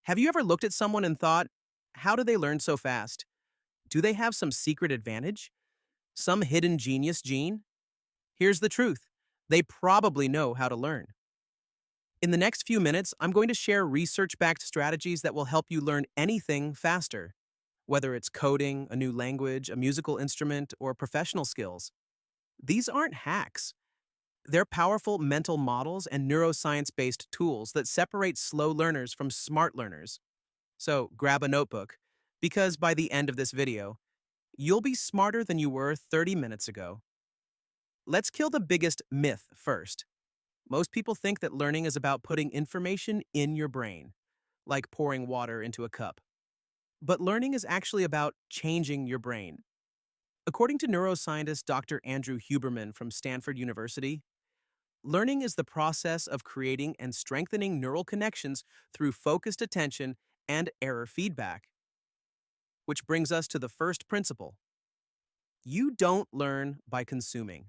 Have you ever looked at someone and thought, how do they learn so fast? Do they have some secret advantage? Some hidden genius gene? Here's the truth. They probably know how to learn. In the next few minutes, I'm going to share research-backed strategies that will help you learn anything faster, whether it's coding, a new language, a musical instrument, or professional skills. These aren't hacks. They're powerful mental models and neuroscience-based tools that separate slow learners from smart learners. So grab a notebook, because by the end of this video, you'll be smarter than you were 30 minutes ago. Let's kill the biggest myth first. Most people think that learning is about putting information in your brain, like pouring water into a cup. But learning is actually about changing your brain. According to neuroscientist Dr. Andrew Huberman from Stanford University, learning is the process of creating and strengthening neural connections through focused attention and error feedback. Which brings us to the first principle. You don't learn by consuming.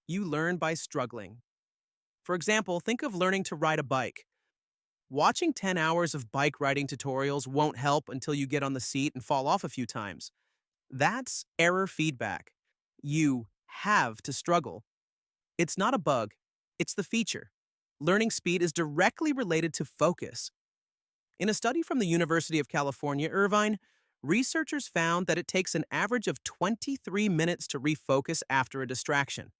You learn by struggling. For example, think of learning to ride a bike. Watching 10 hours of bike riding tutorials won't help until you get on the seat and fall off a few times. That's error feedback. You have to struggle. It's not a bug, it's the feature. Learning speed is directly related to focus. In a study from the University of California, Irvine, researchers found that it takes an average of 23 minutes to refocus after a distraction.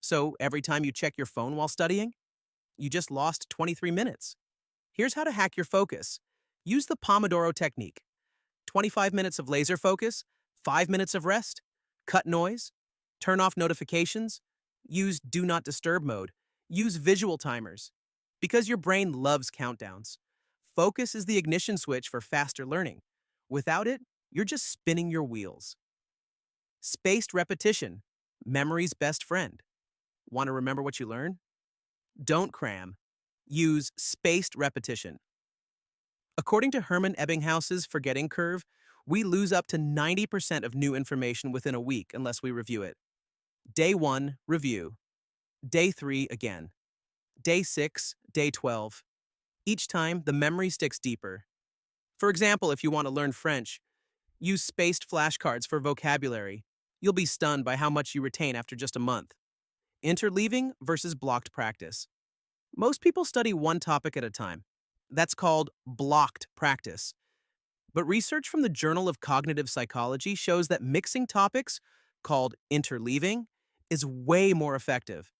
So every time you check your phone while studying, you just lost 23 minutes. Here's how to hack your focus. Use the Pomodoro technique. 25 minutes of laser focus, 5 minutes of rest, cut noise, turn off notifications, use do not disturb mode, use visual timers. Because your brain loves countdowns. Focus is the ignition switch for faster learning. Without it, you're just spinning your wheels. Spaced repetition, memory's best friend. Want to remember what you learn? Don't cram. Use spaced repetition. According to Hermann Ebbinghaus's forgetting curve, we lose up to 90% of new information within a week unless we review it. Day 1, review. Day 3, again. Day 6, day 12. Each time, the memory sticks deeper. For example, if you want to learn French, use spaced flashcards for vocabulary. You'll be stunned by how much you retain after just a month. Interleaving versus blocked practice. Most people study one topic at a time. That's called blocked practice. But research from the Journal of Cognitive Psychology shows that mixing topics, called interleaving, is way more effective.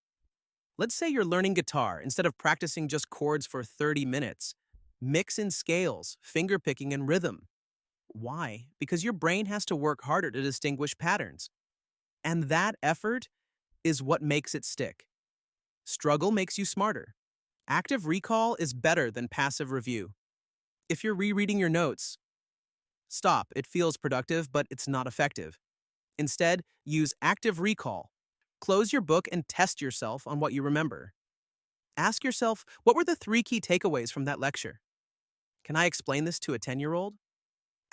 Let's say you're learning guitar. Instead of practicing just chords for 30 minutes, mix in scales, fingerpicking, and rhythm. Why? Because your brain has to work harder to distinguish patterns. And that effort is what makes it stick. Struggle makes you smarter. Active recall is better than passive review. If you're rereading your notes, stop. It feels productive, but it's not effective. Instead, use active recall. Close your book and test yourself on what you remember. Ask yourself, what were the 3 key takeaways from that lecture? Can I explain this to a 10-year-old?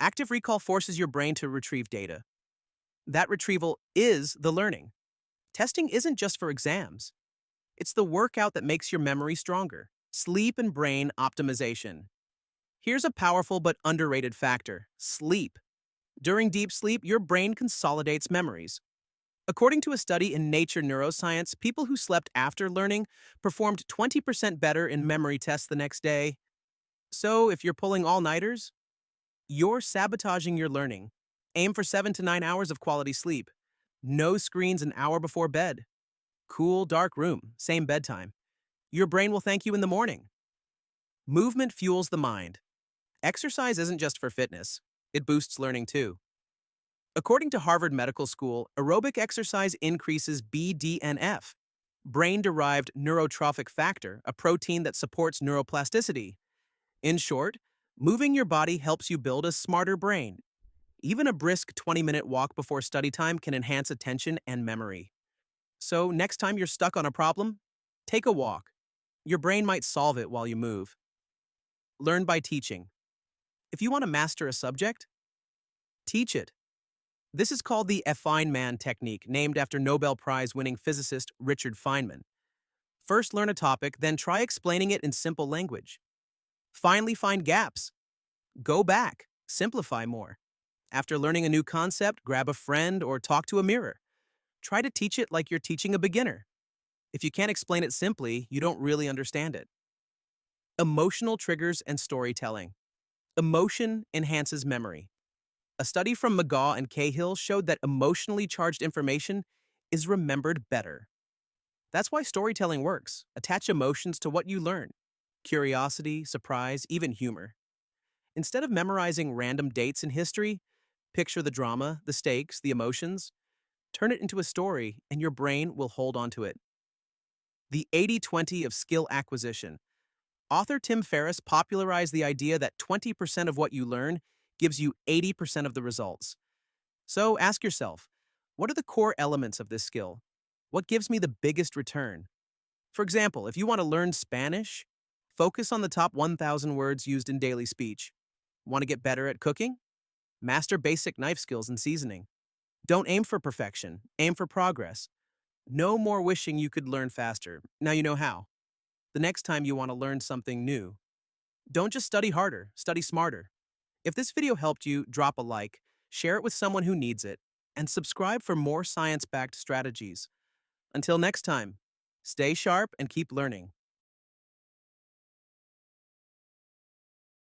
Active recall forces your brain to retrieve data. That retrieval is the learning. Testing isn't just for exams. It's the workout that makes your memory stronger. Sleep and brain optimization. Here's a powerful but underrated factor: sleep. During deep sleep, your brain consolidates memories. According to a study in Nature Neuroscience, people who slept after learning performed 20% better in memory tests the next day. So, if you're pulling all-nighters, you're sabotaging your learning. Aim for 7 to 9 hours of quality sleep. No screens an hour before bed. Cool, dark room, same bedtime. Your brain will thank you in the morning. Movement fuels the mind. Exercise isn't just for fitness. It boosts learning too. According to Harvard Medical School, aerobic exercise increases BDNF, brain-derived neurotrophic factor, a protein that supports neuroplasticity. In short, moving your body helps you build a smarter brain. Even a brisk 20-minute walk before study time can enhance attention and memory. So next time you're stuck on a problem, take a walk. Your brain might solve it while you move. Learn by teaching. If you want to master a subject, teach it. This is called the Feynman Technique, named after Nobel Prize-winning physicist Richard Feynman. First learn a topic, then try explaining it in simple language. Finally, find gaps. Go back. Simplify more. After learning a new concept, grab a friend or talk to a mirror. Try to teach it like you're teaching a beginner. If you can't explain it simply, you don't really understand it. Emotional triggers and storytelling. Emotion enhances memory. A study from McGaw and Cahill showed that emotionally charged information is remembered better. That's why storytelling works. Attach emotions to what you learn: curiosity, surprise, even humor. Instead of memorizing random dates in history, picture the drama, the stakes, the emotions, turn it into a story, and your brain will hold on to it. The 80-20 of skill acquisition. Author Tim Ferriss popularized the idea that 20% of what you learn gives you 80% of the results. So ask yourself, what are the core elements of this skill? What gives me the biggest return? For example, if you want to learn Spanish, focus on the top 1,000 words used in daily speech. Want to get better at cooking? Master basic knife skills and seasoning. Don't aim for perfection, aim for progress. No more wishing you could learn faster. Now you know how. The next time you want to learn something new, don't just study harder, study smarter. If this video helped you, drop a like, share it with someone who needs it, and subscribe for more science-backed strategies. Until next time, stay sharp and keep learning.